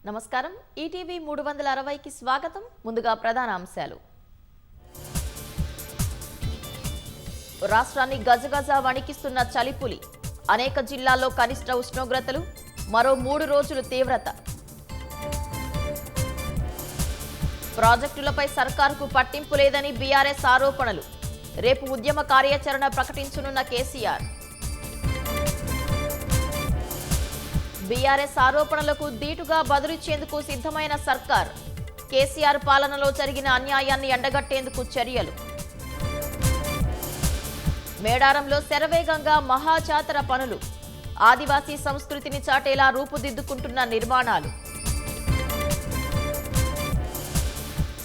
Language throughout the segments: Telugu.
నమస్కారం ఈటీవీ 360కి స్వాగతం. ముందుగా ప్రధాన అంశాలు. రాష్ట్రాన్ని గజగజ వణికిస్తున్న చలిపులి. అనేక జిల్లాల్లో కనిష్ట ఉష్ణోగ్రతలు, మరో 3 రోజులు తీవ్రత. ప్రాజెక్టులపై సర్కారుకు పట్టింపు లేదని బీఆర్ఎస్ ఆరోపణలు. రేపు ఉద్యమ కార్యాచరణ ప్రకటించనున్న కేసీఆర్. బీఆర్ఎస్ ఆరోపణలకు ధీటుగా బదులిచ్చేందుకు సిద్ధమైన సర్కార్. కేసీఆర్ పాలనలో జరిగిన అన్యాయాన్ని ఎండగట్టేందుకు చర్యలు. మేడారంలో శరవేగంగా మహాజాతర పనులు. ఆదివాసీ సంస్కృతిని చాటేలా రూపుదిద్దుకుంటున్న నిర్మాణాలు.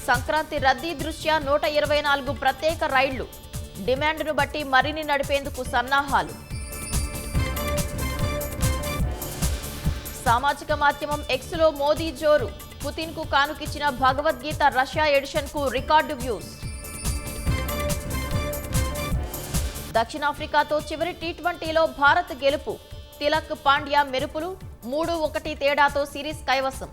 సంక్రాంతి రద్దీ దృష్ట్యా 124 ప్రత్యేక రైళ్లు. డిమాండ్ను బట్టి మరిన్ని నడిపేందుకు సన్నాహాలు. సామాజిక మాధ్యమం ఎక్స్లో మోదీ జోరు. పుతిన్ కు కానుకిచ్చిన భగవద్గీత రష్యా ఎడిషన్ కు రికార్డు వ్యూస్. దక్షిణాఫ్రికాతో చివరి టీ20లో భారత్ గెలుపు. తిలక్, పాండ్యా మెరుపులు. 3-1 తేడాతో సిరీస్ కైవసం.